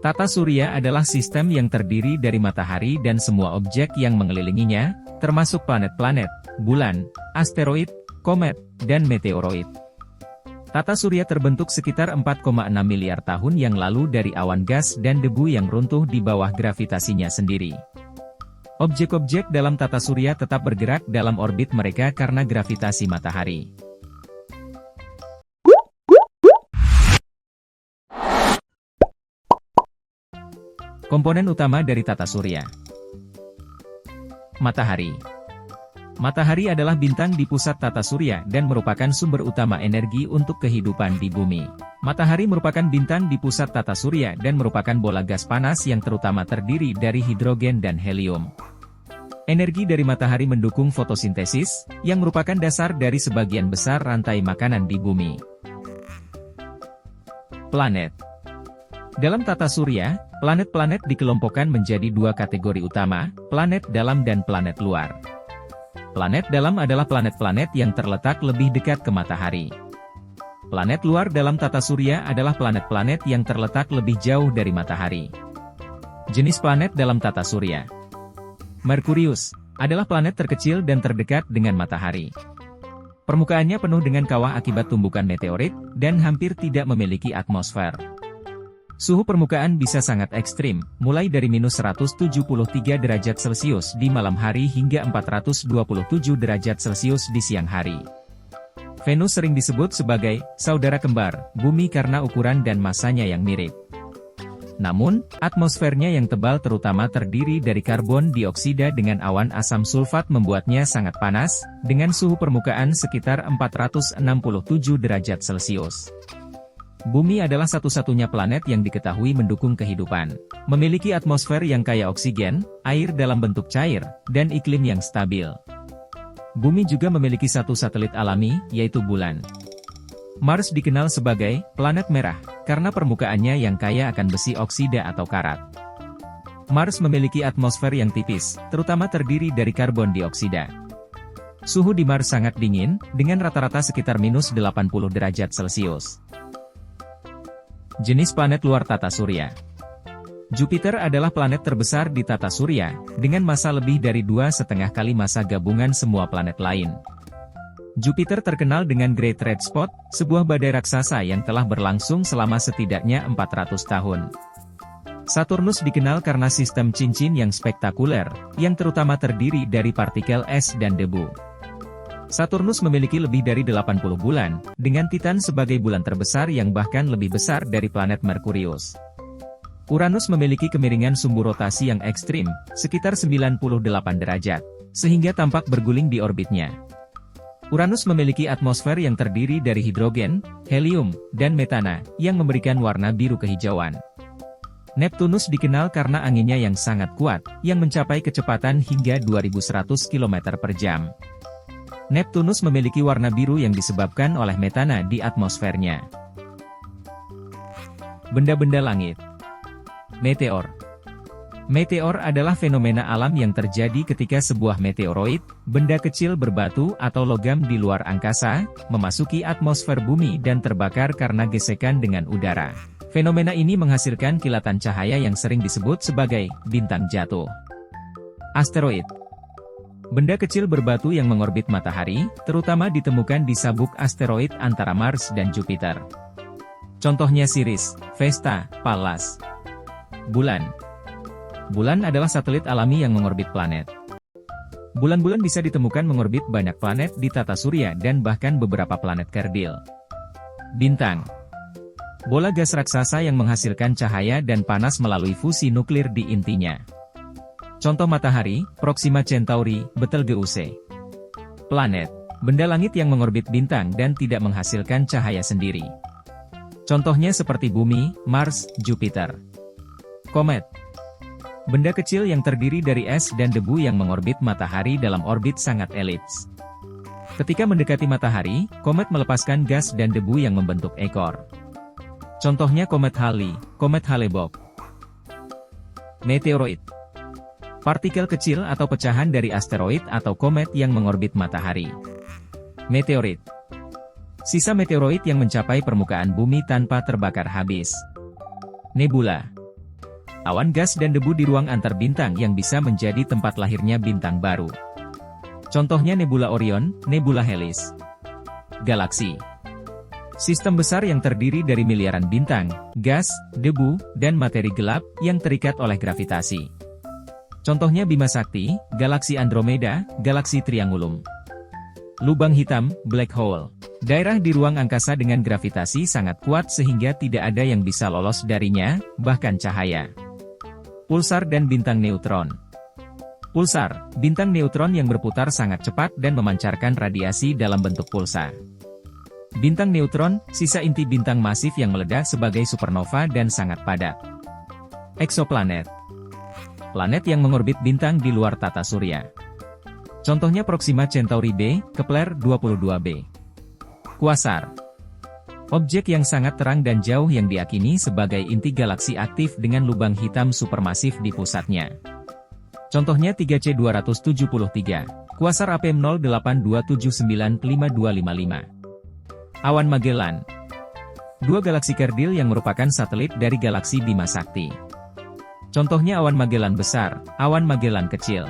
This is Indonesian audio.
Tata surya adalah sistem yang terdiri dari matahari dan semua objek yang mengelilinginya, termasuk planet-planet, bulan, asteroid, komet, dan meteoroid. Tata surya terbentuk sekitar 4,6 miliar tahun yang lalu dari awan gas dan debu yang runtuh di bawah gravitasinya sendiri. Objek-objek dalam tata surya tetap bergerak dalam orbit mereka karena gravitasi matahari. Komponen utama dari tata surya. Matahari. Matahari adalah bintang di pusat tata surya dan merupakan sumber utama energi untuk kehidupan di bumi. Matahari merupakan bintang di pusat tata surya dan merupakan bola gas panas yang terutama terdiri dari hidrogen dan helium. Energi dari matahari mendukung fotosintesis, yang merupakan dasar dari sebagian besar rantai makanan di bumi. Planet. Dalam tata surya, planet-planet dikelompokkan menjadi dua kategori utama, planet dalam dan planet luar. Planet dalam adalah planet-planet yang terletak lebih dekat ke matahari. Planet luar dalam tata surya adalah planet-planet yang terletak lebih jauh dari matahari. Jenis planet dalam tata surya. Merkurius adalah planet terkecil dan terdekat dengan matahari. Permukaannya penuh dengan kawah akibat tumbukan meteorit, dan hampir tidak memiliki atmosfer. Suhu permukaan bisa sangat ekstrim, mulai dari minus 173 derajat Celcius di malam hari hingga 427 derajat Celcius di siang hari. Venus sering disebut sebagai saudara kembar bumi karena ukuran dan masanya yang mirip. Namun, atmosfernya yang tebal terutama terdiri dari karbon dioksida dengan awan asam sulfat membuatnya sangat panas, dengan suhu permukaan sekitar 467 derajat Celcius. Bumi adalah satu-satunya planet yang diketahui mendukung kehidupan. Memiliki atmosfer yang kaya oksigen, air dalam bentuk cair, dan iklim yang stabil. Bumi juga memiliki satu satelit alami, yaitu bulan. Mars dikenal sebagai planet merah, karena permukaannya yang kaya akan besi oksida atau karat. Mars memiliki atmosfer yang tipis, terutama terdiri dari karbon dioksida. Suhu di Mars sangat dingin, dengan rata-rata sekitar minus 80 derajat Celcius. Jenis planet luar tata surya. Jupiter adalah planet terbesar di tata surya, dengan massa lebih dari 2,5 kali massa gabungan semua planet lain. Jupiter terkenal dengan Great Red Spot, sebuah badai raksasa yang telah berlangsung selama setidaknya 400 tahun. Saturnus dikenal karena sistem cincin yang spektakuler, yang terutama terdiri dari partikel es dan debu. Saturnus memiliki lebih dari 80 bulan, dengan Titan sebagai bulan terbesar yang bahkan lebih besar dari planet Merkurius. Uranus memiliki kemiringan sumbu rotasi yang ekstrim, sekitar 98 derajat, sehingga tampak berguling di orbitnya. Uranus memiliki atmosfer yang terdiri dari hidrogen, helium, dan metana, yang memberikan warna biru kehijauan. Neptunus dikenal karena anginnya yang sangat kuat, yang mencapai kecepatan hingga 2100 km per jam. Neptunus memiliki warna biru yang disebabkan oleh metana di atmosfernya. Benda-benda langit. Meteor. Meteor adalah fenomena alam yang terjadi ketika sebuah meteoroid, benda kecil berbatu atau logam di luar angkasa, memasuki atmosfer bumi dan terbakar karena gesekan dengan udara. Fenomena ini menghasilkan kilatan cahaya yang sering disebut sebagai bintang jatuh. Asteroid. Benda kecil berbatu yang mengorbit matahari, terutama ditemukan di sabuk asteroid antara Mars dan Jupiter. Contohnya Ceres, Vesta, Pallas. Bulan. Bulan adalah satelit alami yang mengorbit planet. Bulan-bulan bisa ditemukan mengorbit banyak planet di tata surya dan bahkan beberapa planet kerdil. Bintang. Bola gas raksasa yang menghasilkan cahaya dan panas melalui fusi nuklir di intinya. Contoh matahari, Proxima Centauri, Betelgeuse. Planet. Benda langit yang mengorbit bintang dan tidak menghasilkan cahaya sendiri. Contohnya seperti Bumi, Mars, Jupiter. Komet. Benda kecil yang terdiri dari es dan debu yang mengorbit matahari dalam orbit sangat elips. Ketika mendekati matahari, komet melepaskan gas dan debu yang membentuk ekor. Contohnya komet Halley, komet Hale-Bopp. Meteoroid. Partikel kecil atau pecahan dari asteroid atau komet yang mengorbit matahari. Meteorit. Sisa meteoroid yang mencapai permukaan bumi tanpa terbakar habis. Nebula. Awan gas dan debu di ruang antar bintang yang bisa menjadi tempat lahirnya bintang baru. Contohnya nebula Orion, nebula Helix. Galaksi. Sistem besar yang terdiri dari miliaran bintang, gas, debu, dan materi gelap yang terikat oleh gravitasi. Contohnya Bima Sakti, galaksi Andromeda, galaksi Triangulum. Lubang hitam, black hole. Daerah di ruang angkasa dengan gravitasi sangat kuat sehingga tidak ada yang bisa lolos darinya, bahkan cahaya. Pulsar dan bintang neutron. Pulsar, bintang neutron yang berputar sangat cepat dan memancarkan radiasi dalam bentuk pulsa. Bintang neutron, sisa inti bintang masif yang meledak sebagai supernova dan sangat padat. Eksoplanet. Planet yang mengorbit bintang di luar tata surya. Contohnya Proxima Centauri b, Kepler 22b. Kuasar. Objek yang sangat terang dan jauh yang diyakini sebagai inti galaksi aktif dengan lubang hitam supermasif di pusatnya. Contohnya 3C273, Kuasar APM 0827955255. Awan Magellan. Dua galaksi kerdil yang merupakan satelit dari galaksi Bima Sakti. Contohnya awan Magellan besar, awan Magellan kecil.